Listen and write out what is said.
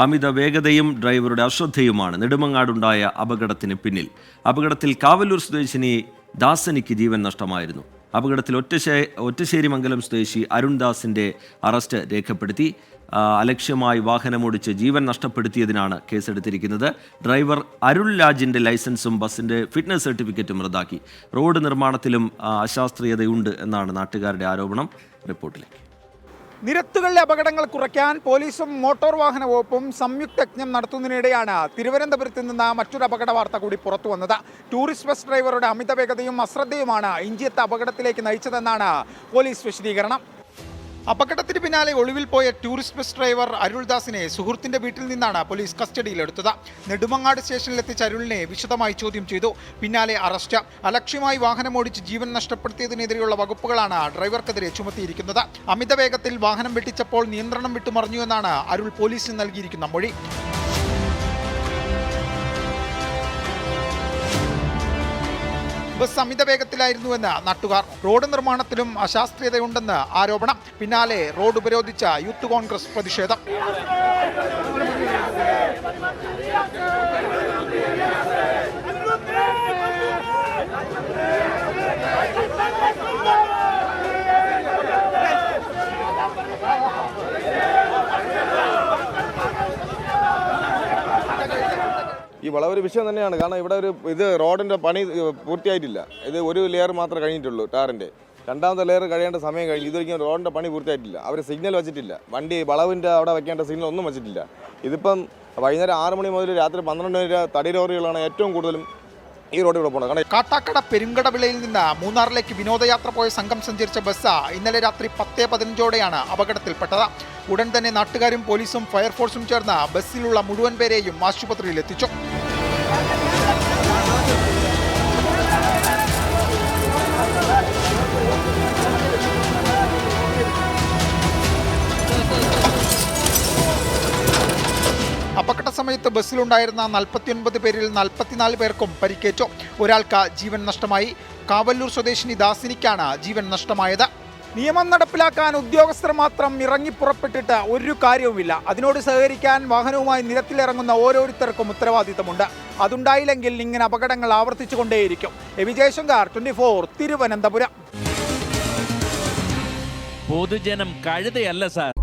അമിത വേഗതയും ഡ്രൈവറുടെ അശ്രദ്ധയുമാണ് നെടുമങ്ങാടുണ്ടായ അപകടത്തിന് പിന്നിൽ. അപകടത്തിൽ കാവല്ലൂർ സ്വദേശിനി ദാസനിക്ക് ജീവൻ നഷ്ടമായിരുന്നു. അപകടത്തിൽ ഒറ്റശ്ശേരിമംഗലം സ്വദേശി അരുൺദാസിന്റെ അറസ്റ്റ് രേഖപ്പെടുത്തി. അലക്ഷ്യമായി വാഹനമോടിച്ച് ജീവൻ നഷ്ടപ്പെടുത്തിയതിനാണ് കേസെടുത്തിരിക്കുന്നത്. ഡ്രൈവർ അരുൾ രാജിന്റെ ലൈസൻസും ബസിന്റെ ഫിറ്റ്നസ് സർട്ടിഫിക്കറ്റും റദ്ദാക്കി. റോഡ് നിർമ്മാണത്തിലും അശാസ്ത്രീയതയുണ്ട് എന്നാണ് നാട്ടുകാരുടെ ആരോപണം. റിപ്പോർട്ടിലേക്ക്. നിരത്തുകളിലെ അപകടങ്ങൾ കുറയ്ക്കാൻ പോലീസും മോട്ടോർ വാഹന വകുപ്പും സംയുക്ത യജ്ഞം നടത്തുന്നതിനിടെയാണ് തിരുവനന്തപുരത്ത് നിന്ന് മറ്റൊരു അപകട വാർത്ത കൂടി പുറത്തു വന്നത്. ടൂറിസ്റ്റ് ബസ് ഡ്രൈവറുടെ അമിത വേഗതയും അശ്രദ്ധയുമാണ് ഇഞ്ചിയത്ത് അപകടത്തിലേക്ക് നയിച്ചതെന്നാണ് പോലീസ് വിശദീകരണം. അപകടത്തിന് പിന്നാലെ ഒളിവിൽ പോയ ടൂറിസ്റ്റ് ബസ് ഡ്രൈവർ അരുൾദാസിനെ സുഹൃത്തിന്റെ വീട്ടിൽ നിന്നാണ് പോലീസ് കസ്റ്റഡിയിലെടുത്തത്. നെടുമങ്ങാട് സ്റ്റേഷനിലെത്തിച്ച അരുളിനെ വിശദമായി ചോദ്യം ചെയ്തു. പിന്നാലെ അറസ്റ്റ്. അലക്ഷ്യമായി വാഹനമോടിച്ച് ജീവൻ നഷ്ടപ്പെടുത്തിയതിനെതിരെയുള്ള വകുപ്പുകളാണ് ഡ്രൈവർക്കെതിരെ ചുമത്തിയിരിക്കുന്നത്. അമിത വേഗത്തിൽ വാഹനം വെട്ടിച്ചപ്പോൾ നിയന്ത്രണം വിട്ടുമറിഞ്ഞുവെന്നാണ് അരുൾ പോലീസിന് നൽകിയിരിക്കുന്ന മൊഴി. ബസ് അമിത വേഗത്തിലായിരുന്നുവെന്ന് നാട്ടുകാർ. റോഡ് നിർമ്മാണത്തിലും അശാസ്ത്രീയതയുണ്ടെന്ന് ആരോപണം. പിന്നാലെ റോഡ് ഉപരോധിച്ച യൂത്ത് കോൺഗ്രസ് പ്രതിഷേധം. ഈ വളരെ വിഷയം തന്നെയാണ്. കാരണം ഇവിടെ ഇത് റോഡിൻ്റെ പണി പൂർത്തിയായിട്ടില്ല. ഇത് ഒരു ലെയർ മാത്രമേ കഴിഞ്ഞിട്ടുള്ളൂ ടാറിൻ്റെ. രണ്ടാമത്തെ ലെയർ കഴിയേണ്ട സമയം കഴിഞ്ഞു. ഇതൊരിക്കലും റോഡിൻ്റെ പണി പൂർത്തിയായിട്ടില്ല. അവർ സിഗ്നൽ വെച്ചിട്ടില്ല. വണ്ടി വളവിൻ്റെ അവിടെ വെക്കേണ്ട സിഗ്നൽ ഒന്നും വെച്ചിട്ടില്ല. ഇതിപ്പം വൈകുന്നേരം 6 മണി മുതൽ രാത്രി 12 വരെ തടി ലോറികളാണ് ഏറ്റവും കൂടുതലും ഈ റോഡിലൂടെ പോകുന്നത്. കാട്ടാക്കട പെരുങ്കടവിളയിൽ നിന്ന് മൂന്നാറിലേക്ക് വിനോദയാത്ര പോയ സംഘം സഞ്ചരിച്ച ബസ് ഇന്നലെ രാത്രി 10:15 അപകടത്തിൽപ്പെട്ടത്. ഉടൻ തന്നെ നാട്ടുകാരും പോലീസും ഫയർഫോഴ്സും ചേർന്ന് ബസ്സിലുള്ള മുഴുവൻ പേരെയും ആശുപത്രിയിൽ എത്തിച്ചു. അപകട സമയത്ത് ബസ്സിലുണ്ടായിരുന്ന 49 പേരിൽ 44 പേർക്കും പരിക്കേറ്റു. ഒരാൾക്ക് ജീവൻ നഷ്ടമായി. കാവല്ലൂർ സ്വദേശിനി ദാസിനിക്കാണ് ജീവൻ നഷ്ടമായത്. നിയമം നടപ്പിലാക്കാൻ ഉദ്യോഗസ്ഥർ മാത്രം ഇറങ്ങിപ്പുറപ്പെട്ടിട്ട് ഒരു കാര്യവുമില്ല. അതിനോട് സഹകരിക്കാൻ വാഹനവുമായി നിരത്തിലിറങ്ങുന്ന ഓരോരുത്തർക്കും ഉത്തരവാദിത്തമുണ്ട്. അതുണ്ടായില്ലെങ്കിൽ ഇങ്ങനെ അപകടങ്ങൾ ആവർത്തിച്ചുകൊണ്ടേയിരിക്കും. വിജയശങ്കർ, 24, തിരുവനന്തപുരം. പൊതുജനം കഴുതയല്ല സാർ.